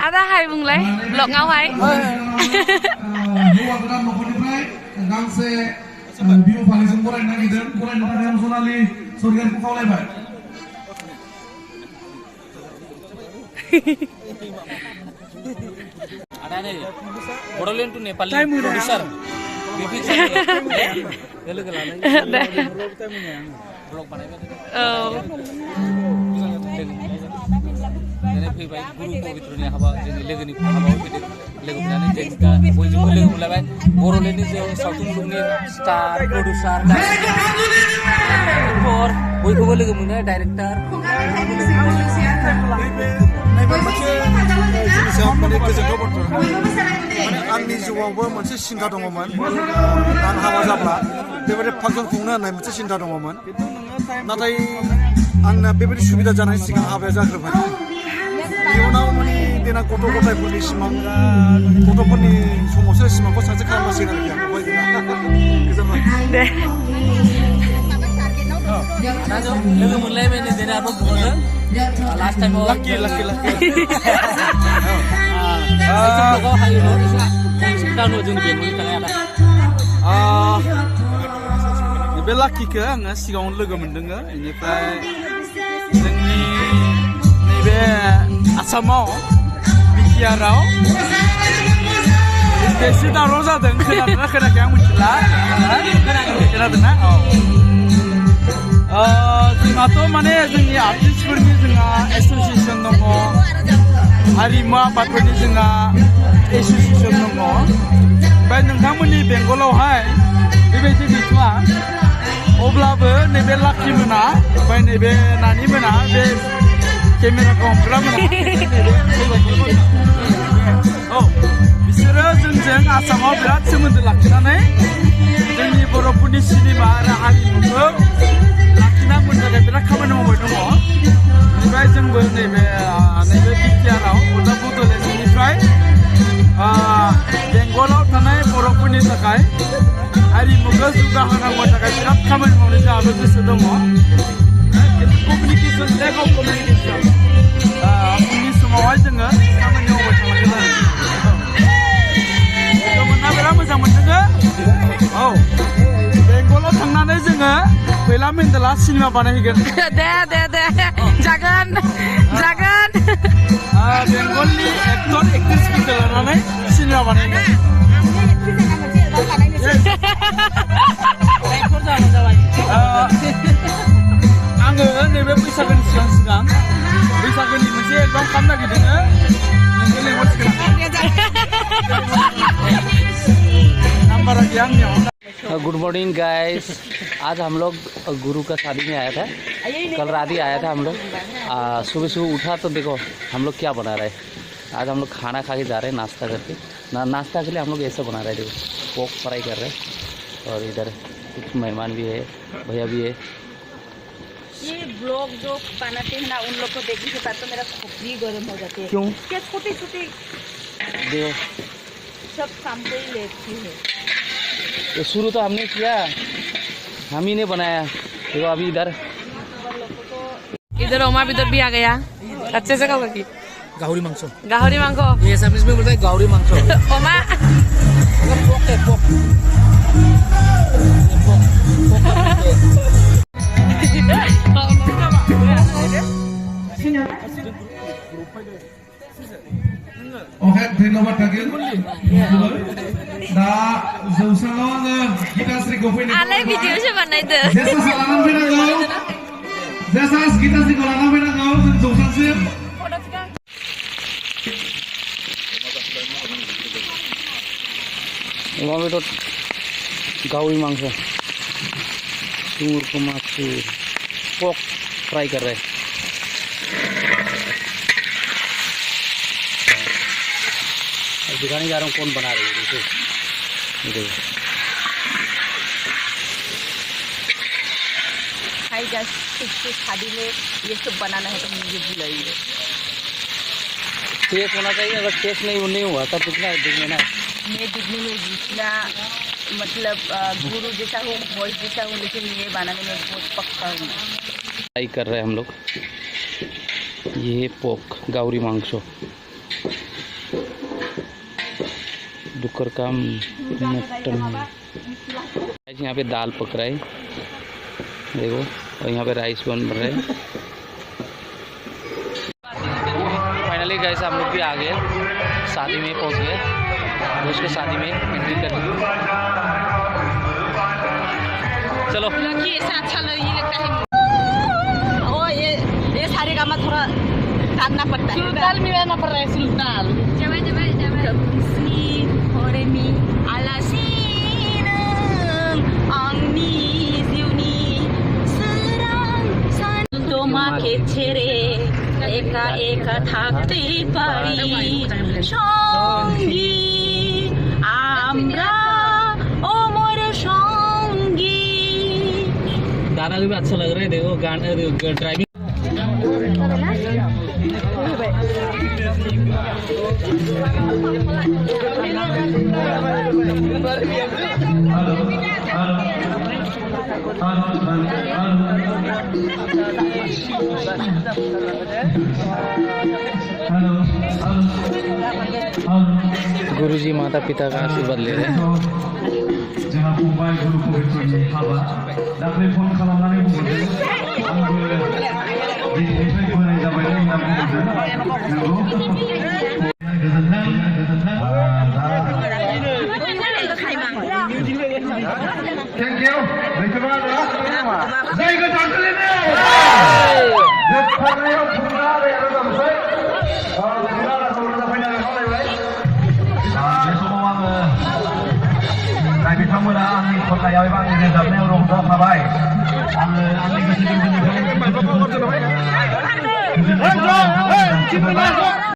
Ada hai buंलाय blog ngau hai. हौवा गोदान न'खरनिफ्राय गांसे बिहु फालिजों बरायनो नागिरदों बरायनो थाखाय आं सनालि सरगियारिखौ खावलायबाय। ada nih Borolen tuh Nepali produser Bibi blog ini fैबाय गुरु पवित्रनि हाबा जोंनि लोगोनि हाबायाव फैदों लोगो मोननानै जों दा बयजोंबो लोगो मोनलायबाय बर'लेण्डनि जे सावथुन मुलुगनि स्टार प्रडिउसार एक्टर बयखौबो लोगो मोनो डाइरेक्टर आंनि जिउआवबो मोनसे सिन्था दङमोन आं हाबा जाब्ला बेबायदि फांसन खुंनो होननाय मोनसे सिन्था दङमोन नाथाय आंना बेबायदि सुबिदा जानाय सिगां हाबाया जाग्रोबाय इयुनाव माने देना गथ' गथायफोरनि सिमां गथ'फोरनि समावसो सिमांखौ सानसे खालामनांसिगोन आरोखि आं गोजोनबाय लोगो मोनलायबाय नै देना आरो बुङो लास्ट टाइम लाखि ब्लगाव हायो दानो जोंनि बेंगलनि थाखाय आदा बे लाखिखौ आङो सिगाङावनो लोगो मोनदों बेनिफ्राय जोंनि नैबे आसामाव बिटिआरआव एसे दावराव जादों खोनादोंना खोनायाखै आं मिथिला खोनादोंना जोंहाथ' माने जोंनि आर्टिस्टफोरनि जोंहा एस'सियेसन दङ हारिमु आफादफोरनि जोंहा एस'सियेसन दङ ओमफ्राय नोंथांमोननि बेंगलावहाय बेबायदि गैथ'आ अब्लाबो नैबे लाखि मोना ओमफ्राय नैबे नानि मोना बे केमेराखौ हमग्रा मोना औ बिसोरो जोंजों आसामाव बिराद सोमोन्दो लाखिनानै जोंनि बर'फोरनि सिनेमा आरो हारिमुखौ लाखिनांगौनि थाखाय बिराद खामानि मावबाय दङ बेनिफ्राय जोंबो नैबे बिटिआरआव अदाब बड'लेण्डनिफ्राय बेंगलाव थानाय बर'फोरनि थाखाय हारिमुखौ जौगाहोनांगौनि थाखाय बिराद खामानि मावनो जोंहाबो गोसो दङ कमिउनिकेसन लेक अफ कमिउनिकेसन उननि समावहाय जोङो खामानि मावबाय थानांगोन आरो मोनना बिराद मोजां मोनदों औ बेंगलाव थांनानै जोङो फैला मेन्देला सिनेमा बानायहैगोन दे जागोन बेंगलनि एक्टर एक्ट्रिसफोरखौ लानानै सिनेमा बानायगोन आङो नैबे बैसागोनि सिगां बैसागोनि मोनसे एलबाम खालामनो नागिरदों नोंखौ लेंहरसिगोन नाम्बारा गैया आंनियाव गुड मॉर्निंग गाइस आज हम लोग गुरु का शादी में आया था कल रात ही आया था हम लोग सुबह सुबह उठा तो देखो हम लोग क्या बना रहे हैं आज हम लोग खाना खा के जा रहे हैं नाश्ता करके नाश्ता के लिए हम लोग ऐसा बना रहे हैं देखो पोक फ्राई कर रहे हैं और इधर कुछ मेहमान भी है भैया भी है ये ब्लॉग जो बनाते हैं ना उन लोग को देखने के बाद तो मेरा खोपड़ी गर्म हो जाती है क्यों क्या छोटे छोटे देखो सब काम को ही लेती है तो शुरू तो हमने किया हम ही ने बनाया देखो अभी इधर ओमा बिदर भी आ गया अच्छे से खाओगे की गाहरी मांसो ये एसामिस में बोलते हैं गाहरी मांसो ओमा पोक है पोक Oke, धन्यवाद थागिल दा जौसाङाव आङो गिताश्रीखौ फैनो आले भिडिअसो बानायदो जेसास लानानै फैनांगौ जेसास गिताश्रीखौ लानानै फैनांगौ जों जौसांसिम वहाँ पे तो गाहरी मांसो सूर को मासूर पोक फ्राई कर रहे हैं दिखाने जा रहा हूँ कौन बना रही है देखो हाई गैस शादी में ये सब बनाना है तो मुझे बुलाइए टेस्ट होना चाहिए अगर टेस्ट नहीं हुआ तब कितना दिखने ना मैं दिखने में जितना मतलब गुरु जैसा हूँ वॉइस जैसा हूँ लेकिन ये बनाने में बहुत पक्का हूँ फ्राई कर रहे हैं हम लोग ये पोक गाहरी मांसो डुक्कर काम मटन। यहाँ पे दाल पक रहा है देखो, और यहाँ पे राइस बन रहा है। फाइनली गाइस हम लोग भी आ गए, शादी में पहुँच गए, दोस्त के शादी में एंट्री कर ली। चलो ये सारे काम थोड़ा काटना पड़ता है, सुल्तान मिलाना पड़ रहा है, सुल्तान होरेमी आलासिन आंनि जिउनि सोरां सान তোমাকে ছেড়ে একা একা থাকতে পারি সঙ্গী আমরা অমর সঙ্গী। दादा को भी अच्छा लग रहा है देखो, गाना ड्राइविंग। गुरुजी माता पिता का आशीर्वाद ले रहे हैं। जोंहा फंबाय गुरु पबित्रनि हाबा दाख्लै फन खालामनानै बुंहरदों आंबो दिनैनिफ्राय बोराय जाबाय होनना बुंहरदों। नंगौ गोजोन्थों थेंक इउ बेखौनो जायगा दाखलिनो जोबथारनायाव खुंना रोजाबनोसै खुंना रोजाबफैनानै खावलायबाय। बे समाव आङो जाय बिथांमोना आंनि खन्थाइयाव एबा आंनि रोजाबनायाव रंजाफाबाय, आङो आंनि गोसो गोरबोनिफ्राय